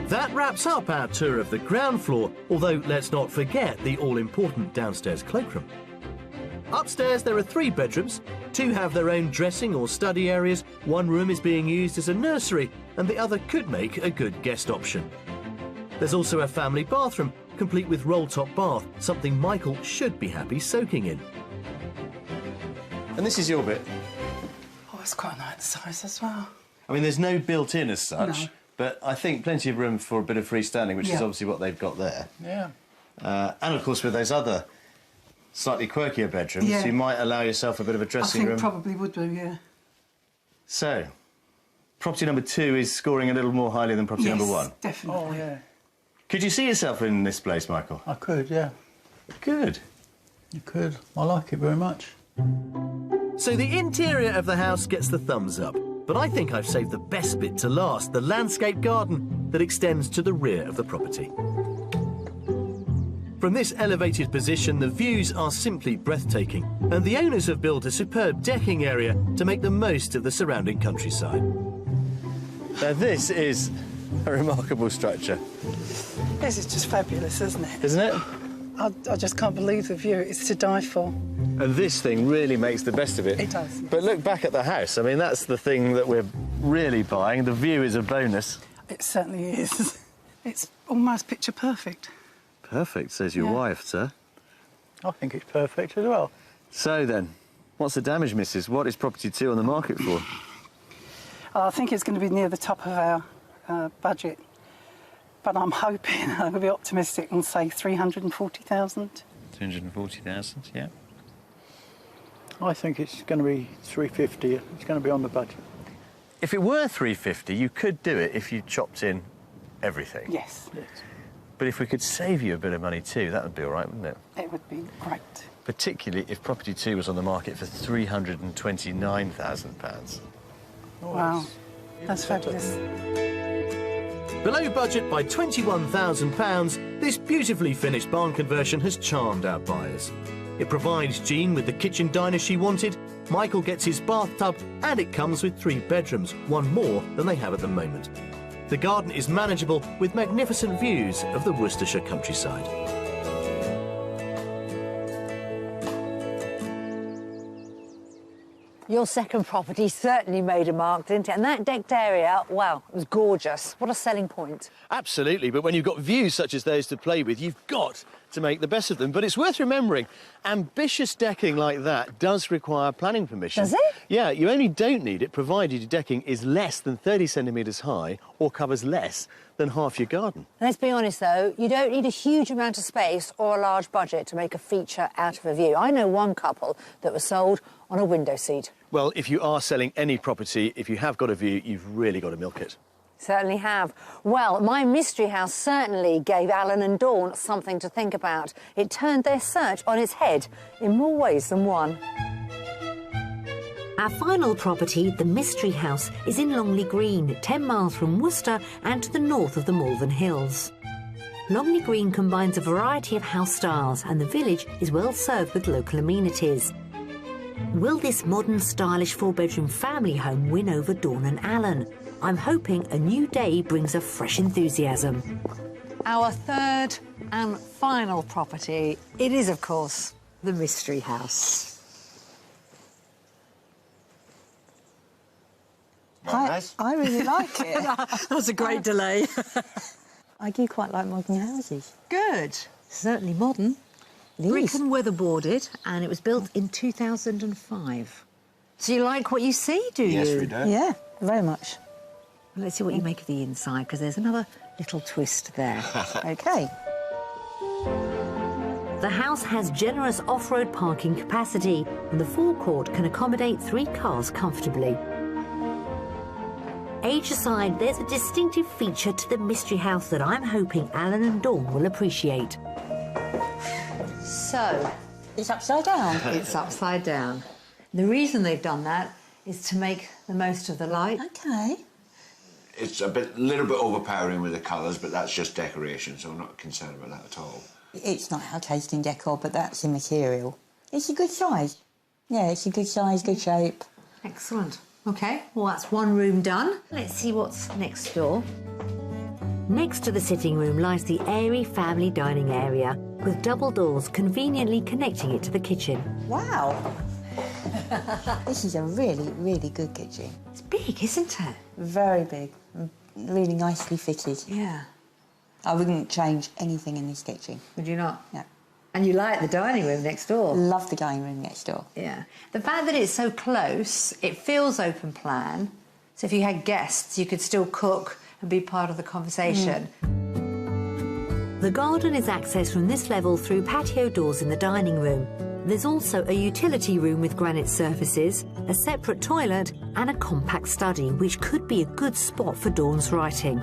That wraps up our tour of the ground floor, although let's not forget the all-important downstairs cloakroom. Upstairs there are 3 bedrooms, 2 have their own dressing or study areas, 1 room is being used as a nursery, and the other could make a good guest option. There's also a family bathroom, complete with roll-top bath, something Michael should be happy soaking in. And this is your bit. Oh, it's quite a nice size as well. I mean, there's no built-in as such, No. but I think plenty of room for a bit of freestanding, which is Yeah. obviously what they've got there. Yeah. And, of course, with those other slightly quirkier bedrooms, Yeah. you might allow yourself a bit of a I dressing think room. probably would do, yeah. So, property number 2 is scoring a little more highly than property number 1. Definitely. Oh, yeah. Could you see yourself in this place, Michael? I could, yeah. Good. You could. I like it very much. So the interior of the house gets the thumbs up, but I think I've saved the best bit to last, the landscape garden that extends to the rear of the property. From this elevated position, the views are simply breathtaking, and the owners have built a superb decking area to make the most of the surrounding countryside. Now, this is a remarkable structure, This is just fabulous, isn't it? isn't it? I just can't believe the view. It's to die for. And this thing really makes the best of it. It does. But look back at the house. I mean, that's the thing that we're really buying. The view is a bonus. It certainly is. It's almost picture perfect. Perfect, says your wife, sir. I think it's perfect as well. So then, what's the damage, Mrs? What is property 2 on the market for? I think it's going to be near the top of our budget. But I'm hoping, I'm going to be optimistic and say 340,000. 240,000, yeah. I think it's going to be 350. It's going to be on the budget. If it were 350, you could do it if you chopped in everything. Yes. But if we could save you a bit of money too, that would be all right, wouldn't it? It would be great. Particularly if property 2 was on the market for £329,000. Wow, that's fabulous. Below budget by £21,000, this beautifully finished barn conversion has charmed our buyers. It provides Jean with the kitchen diner she wanted, Michael gets his bathtub, and it comes with 3 bedrooms, one more than they have at the moment. The garden is manageable with magnificent views of the Worcestershire countryside. Your second property certainly made a mark, didn't it? And that decked area, wow, it was gorgeous. What a selling point. Absolutely, but when you've got views such as those to play with, you've got to make the best of them. But it's worth remembering, ambitious decking like that does require planning permission. Does it? Yeah, you only don't need it provided your decking is less than 30 centimetres high or covers less than half your garden. Let's be honest, though, you don't need a huge amount of space or a large budget to make a feature out of a view. I know one couple that was sold on a window seat. Well, if you are selling any property, if you have got a view, you've really got to milk it. Certainly have. Well, my mystery house certainly gave Alan and Dawn something to think about. It turned their search on its head in more ways than one. Our final property, the Mystery House, is in Longley Green, 10 miles from Worcester and to the north of the Malvern Hills. Longley Green combines a variety of house styles and the village is well served with local amenities. Will this modern, stylish 4-bedroom family home win over Dawn and Alan? I'm hoping a new day brings a fresh enthusiasm. Our third and final property, it is, of course, the Mystery House. I really like it. That was a great delay. I do quite like modern houses. Good. Certainly modern. Brick and weatherboarded, and it was built in 2005. So you like what you see, do you? Yes, we do. Yeah, very much. Well, let's see what you make of the inside, because there's another little twist there. OK. The house has generous off-road parking capacity and the forecourt can accommodate 3 cars comfortably. Age aside, there's a distinctive feature to the Mystery House that I'm hoping Alan and Dawn will appreciate. So, it's upside down. It's upside down. The reason they've done that is to make the most of the light. OK. It's a little bit overpowering with the colours, but that's just decoration, so I'm not concerned about that at all. It's not our taste in decor, but that's the material. It's a good size. Yeah, it's a good size, good shape. Excellent. OK, well, that's one room done. Let's see what's next door. Next to the sitting room lies the airy family dining area, with double doors conveniently connecting it to the kitchen. Wow. This is a really, really good kitchen. It's big, isn't it? Very big. Really nicely fitted. Yeah. I wouldn't change anything in this kitchen. Would you not? No. And you like the dining room next door? Love the dining room next door. Yeah. The fact that it's so close, it feels open plan. So if you had guests, you could still cook and be part of the conversation. The garden is accessed from this level through patio doors in the dining room. There's also a utility room with granite surfaces, a separate toilet and a compact study, which could be a good spot for Dawn's writing.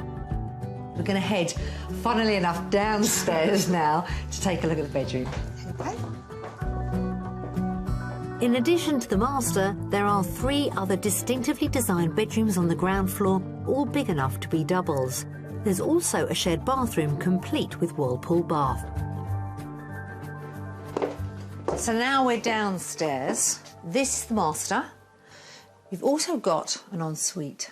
We're going to head, funnily enough, downstairs now to take a look at the bedroom. Okay. In addition to the master, there are 3 other distinctively designed bedrooms on the ground floor, all big enough to be doubles. There's also a shared bathroom complete with whirlpool bath. So now we're downstairs. This is the master. You've also got an ensuite.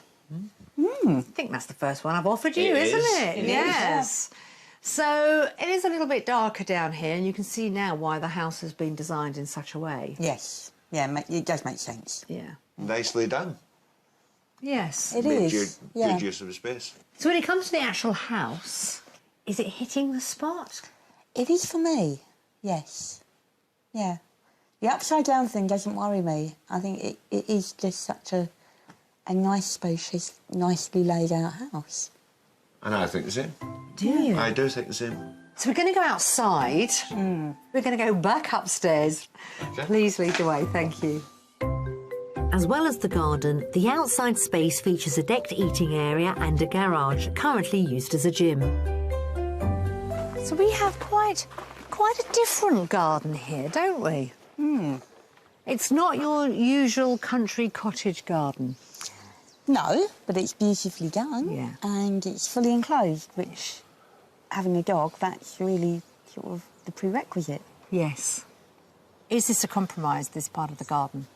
I think that's the first one I've offered you, isn't it? It is, yes. So it is a little bit darker down here, and you can see now why the house has been designed in such a way. Yes. Yeah, it does make sense. Yeah. Nicely done. Yes. It Made is. good use of the space. So when it comes to the actual house, is it hitting the spot? It is for me, yes. Yeah. The upside-down thing doesn't worry me. I think it is just such a nice, spacious, nicely laid-out house. And I think the same. Do you? I do think the same. So we're going to go outside. We're going to go back upstairs. Okay. Please lead the way, thank you. As well as the garden, the outside space features a decked eating area and a garage, currently used as a gym. So we have quite a different garden here, don't we? It's not your usual country cottage garden. No, but it's beautifully done. Yeah. And it's fully enclosed, which, having a dog, that's really sort of the prerequisite. Yes. Is this a compromise, this part of the garden?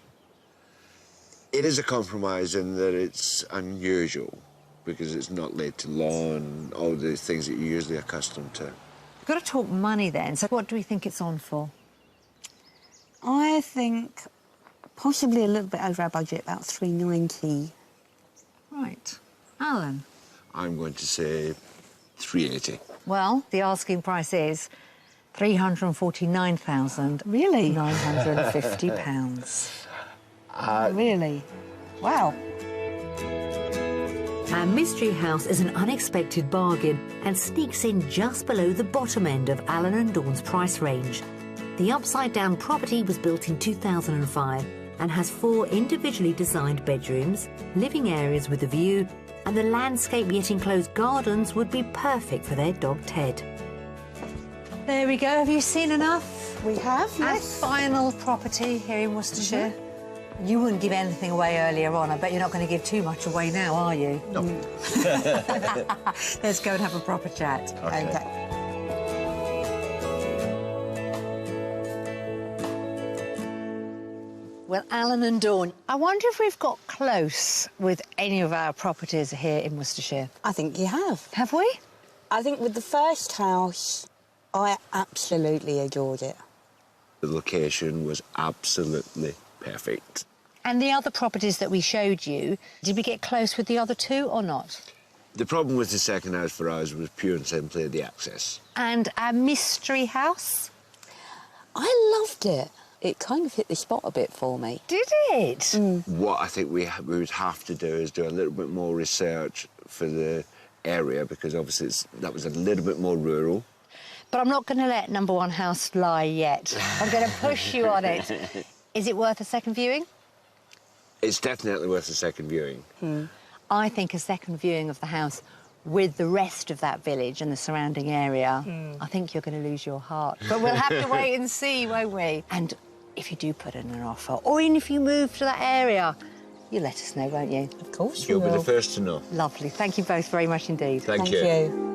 It is a compromise in that it's unusual because it's not laid to lawn, all the things that you're usually accustomed to. We've got to talk money then. So what do we think it's on for? I think possibly a little bit over our budget, about $390. Right. Alan? I'm going to say 380. Well, the asking price is £349,000. Really? £950. Really? Wow. Our mystery house is an unexpected bargain and sneaks in just below the bottom end of Alan and Dawn's price range. The upside-down property was built in 2005 and has 4 individually designed bedrooms, living areas with a view, and the landscape yet enclosed gardens would be perfect for their dog Ted. There we go. Have you seen enough? We have, yes. Our final property here in Worcestershire. You wouldn't give anything away earlier on. I bet you're not going to give too much away now, are you? No. Let's go and have a proper chat. Okay. Well, Alan and Dawn, I wonder if we've got close with any of our properties here in Worcestershire. I think you have. Have we? I think with the first house, I absolutely adored it. The location was absolutely perfect. And the other properties that we showed you, did we get close with the other 2 or not? The problem with the second house for us was pure and simply the access. And our mystery house? I loved it. It kind of hit the spot a bit for me. Did it? What I think we would have to do is do a little bit more research for the area because obviously that was a little bit more rural. But I'm not going to let number 1 house lie yet. I'm going to push you on it. Is it worth a second viewing? It's definitely worth a second viewing. I think a second viewing of the house with the rest of that village and the surrounding area, I think you're going to lose your heart. But we'll have to wait and see, won't we? And if you do put in an offer, or even if you move to that area, you let us know, won't you? Of course You'll be the first to know. Lovely. Thank you both very much indeed. Thank you.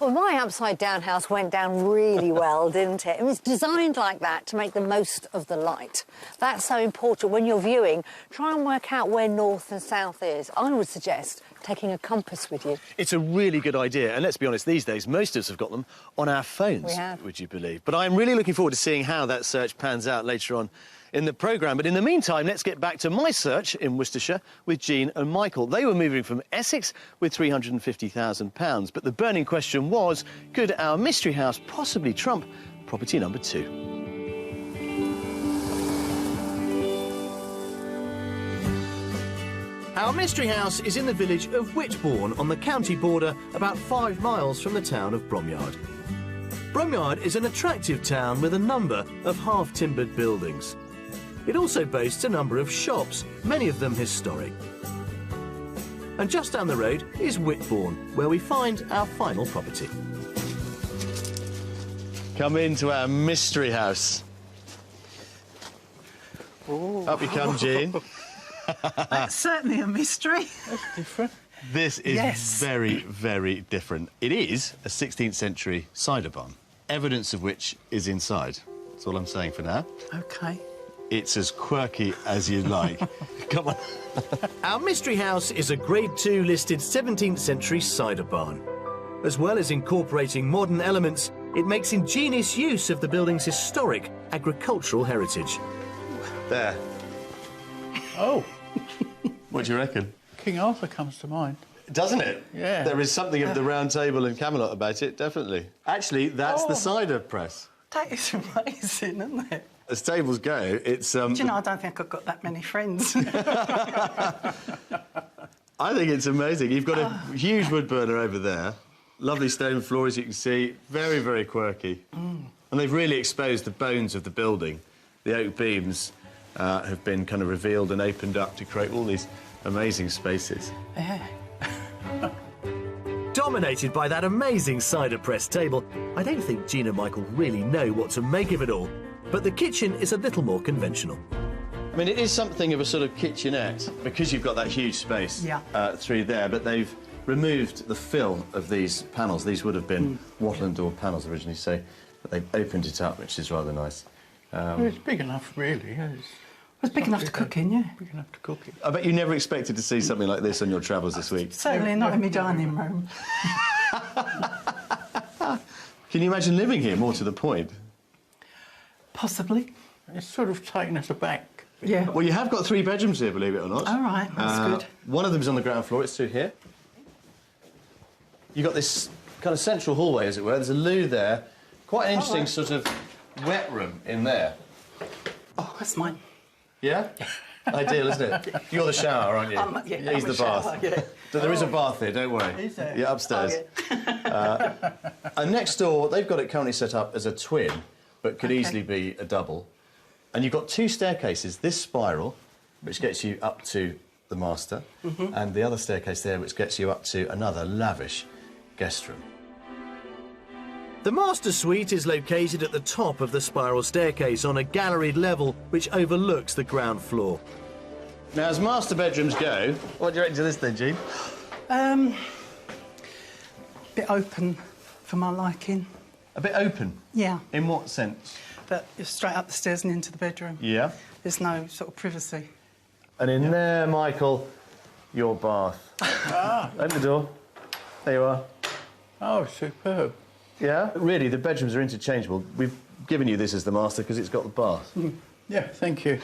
Well, my upside-down house went down really well, didn't it? It was designed like that to make the most of the light. That's so important. When you're viewing, try and work out where north and south is. I would suggest taking a compass with you. It's a really good idea, and let's be honest, these days, most of us have got them on our phones, We have. would you believe? But I'm really looking forward to seeing how that search pans out later on in the programme. But in the meantime, let's get back to my search in Worcestershire with Jean and Michael. They were moving from Essex with £350,000. But the burning question was, could our mystery house possibly trump property number 2? Our mystery house is in the village of Whitbourne on the county border, about 5 miles from the town of Bromyard. Bromyard is an attractive town with a number of half-timbered buildings. It also boasts a number of shops, many of them historic. And just down the road is Whitbourne, where we find our final property. Come into our mystery house. Ooh. Up you come, Jean. That's certainly a mystery. That's different. This is very, very different. It is a 16th century cider barn, evidence of which is inside. That's all I'm saying for now. OK. it's as quirky as you like. Come on. Our Mystery House is a Grade 2 listed 17th century cider barn. As well as incorporating modern elements, it makes ingenious use of the building's historic agricultural heritage. There. Oh, What do you reckon? King Arthur comes to mind. Doesn't it? Yeah. There is something of the Round Table and Camelot about it, definitely. Actually, that's the cider press. That is amazing, isn't it? As tables go, it's... Do you know, I don't think I've got that many friends. I think it's amazing. You've got a huge wood burner over there. Lovely stone floor, as you can see. Very, very quirky. And they've really exposed the bones of the building. The oak beams have been kind of revealed and opened up to create all these amazing spaces. Yeah. Dominated by that amazing cider press table, I don't think Jean and Michael really know what to make of it all. But the kitchen is a little more conventional. I mean, it is something of a sort of kitchenette, because you've got that huge space through there, but they've removed the fill of these panels. These would have been wattle and door panels originally, so but they've opened it up, which is rather nice. Well, it's big enough, really. It's big enough to cook in, yeah. Big enough to cook in. I bet you never expected to see something like this on your travels this week. Certainly not in my dining room. Can you imagine living here, more to the point? Possibly. It's sort of taken us aback. Yeah. Well, you have got 3 bedrooms here, believe it or not. All right, that's good. One of them's on the ground floor, it's through here. You've got this kind of central hallway, as it were. There's a loo there. Quite an interesting sort of wet room in there. Oh, that's mine. Yeah? Ideal, isn't it? You're the shower, aren't you? Yeah, He's I'm the a shower, bath. yeah. So there is a bath here, don't worry. Is there? Yeah, upstairs. And next door, they've got it currently set up as a twin, but could easily be a double. And you've got 2 staircases. This spiral, which gets you up to the master, and the other staircase there, which gets you up to another lavish guest room. The master suite is located at the top of the spiral staircase on a galleried level which overlooks the ground floor. Now, as master bedrooms go, what do you reckon to this then, Jean? Bit open for my liking. A bit open? Yeah. In what sense? That you're straight up the stairs and into the bedroom. Yeah. There's no sort of privacy. And in there, Michael, your bath. Open the door. There you are. Oh, superb. Yeah? Really, the bedrooms are interchangeable. We've given you this as the master because it's got the bath. Yeah, thank you.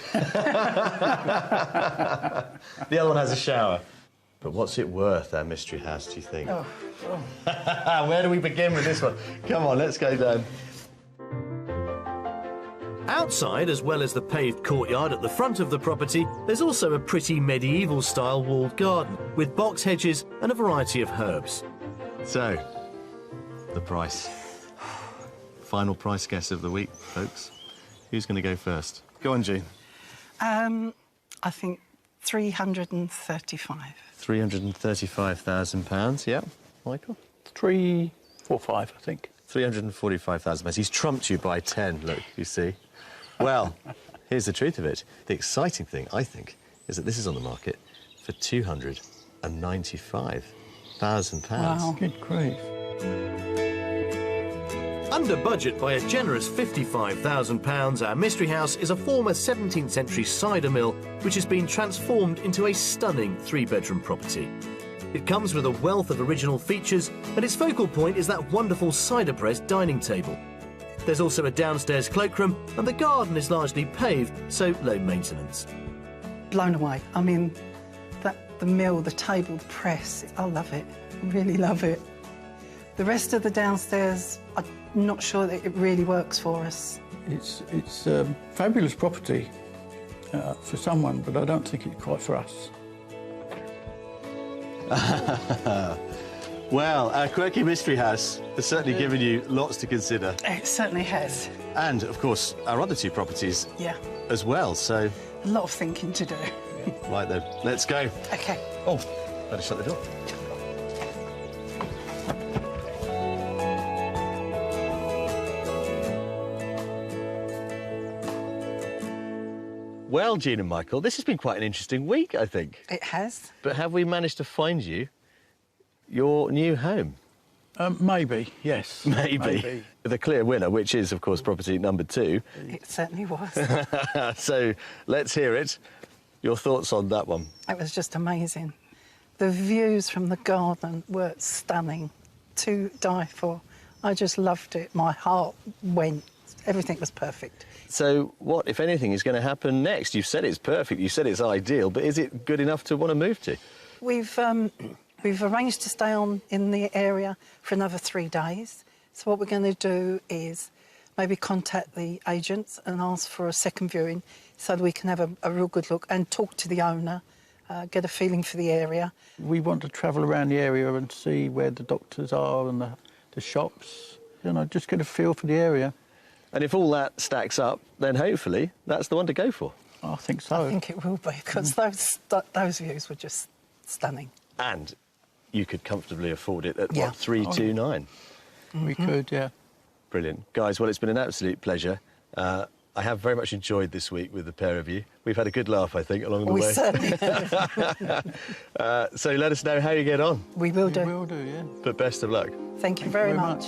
The other one has a shower. But what's it worth, our mystery house, do you think? Oh. Where do we begin with this one? Come on, let's go down. Outside, as well as the paved courtyard at the front of the property, there's also a pretty medieval-style walled garden with box hedges and a variety of herbs. So, the price. Final price guess of the week, folks. Who's going to go first? Go on, Jean. I think 335. £335,000, yeah. Michael? 345, I think. £345,000. He's trumped you by 10, look, you see. Well, here's the truth of it. The exciting thing, I think, is that this is on the market for £295,000. Wow. Good grief. Under budget by a generous £55,000, our mystery house is a former 17th century cider mill which has been transformed into a stunning 3-bedroom property. It comes with a wealth of original features, and its focal point is that wonderful cider press dining table. There's also a downstairs cloakroom, and the garden is largely paved, so low maintenance. Blown away. I mean, the mill, the table, the press, I love it. I really love it. The rest of the downstairs, I'm not sure that it really works for us. It's a fabulous property for someone, but I don't think it's quite for us. Well, our quirky mystery house has certainly given you lots to consider. It certainly has. And, of course, our other 2 properties as well, so... A lot of thinking to do. Right then, let's go. OK. Oh, better shut the door. Well, Jean and Michael, this has been quite an interesting week, I think. It has. But have we managed to find you your new home? Maybe, yes. Maybe. The clear winner, which is, of course, property number 2. It certainly was. So let's hear it. Your thoughts on that one? It was just amazing. The views from the garden were stunning, to die for. I just loved it. My heart went. Everything was perfect. So what, if anything, is going to happen next? You've said it's perfect, you said it's ideal, but is it good enough to want to move to? We've arranged to stay on in the area for another 3 days. So what we're going to do is maybe contact the agents and ask for a second viewing so that we can have a real good look and talk to the owner, get a feeling for the area. We want to travel around the area and see where the doctors are and the shops, you know, just get a feel for the area. And if all that stacks up, then hopefully that's the one to go for. I think so. I think it will be, because those views were just stunning. And you could comfortably afford it at, Yeah. what, 329? We could, yeah. Brilliant. Guys, well, it's been an absolute pleasure. I have very much enjoyed this week with the pair of you. We've had a good laugh, I think, along the way. We certainly have. So let us know how you get on. We will do. We will do, yeah. But best of luck. Thank you very much.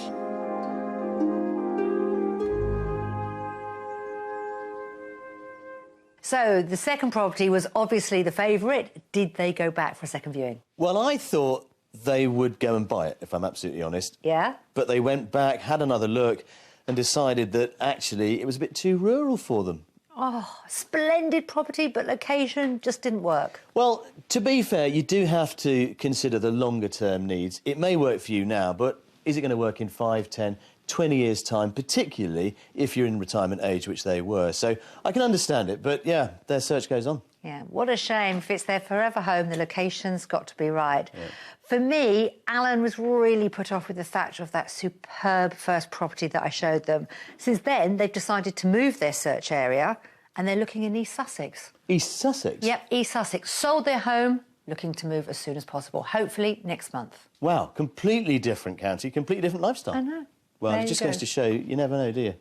So the second property was obviously the favourite. Did they go back for a second viewing? Well, I thought they would go and buy it, if I'm absolutely honest. Yeah? But they went back, had another look, and decided that actually it was a bit too rural for them. Oh, splendid property, but location just didn't work. Well, to be fair, you do have to consider the longer-term needs. It may work for you now, but is it going to work in 5, 10, 20 years' time, particularly if you're in retirement age, which they were? So I can understand it, but, yeah, their search goes on. Yeah, what a shame. If it's their forever home, the location's got to be right. Yeah. For me, Alan was really put off with the thatch of that superb first property that I showed them. Since then, they've decided to move their search area and they're looking in East Sussex. East Sussex? Yep, East Sussex. Sold their home, looking to move as soon as possible, hopefully next month. Wow, completely different county, completely different lifestyle. I know. Well, there it just you goes to show you never know, do you?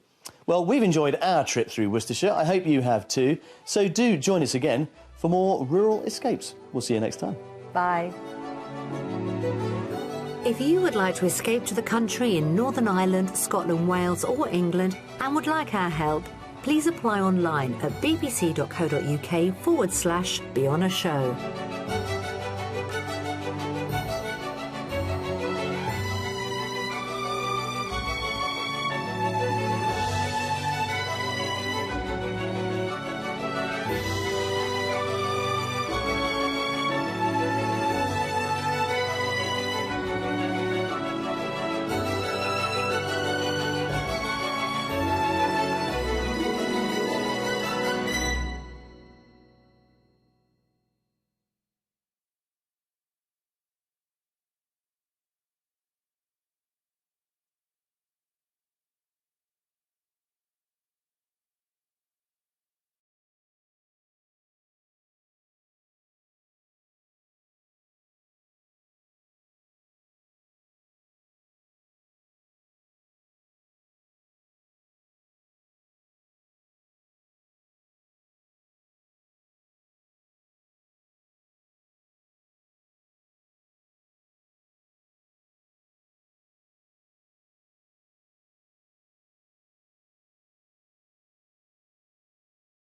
Well, we've enjoyed our trip through Worcestershire. I hope you have too. So do join us again for more Rural Escapes. We'll see you next time. Bye. If you would like to escape to the country in Northern Ireland, Scotland, Wales or England and would like our help, please apply online at bbc.co.uk/Be On A Show.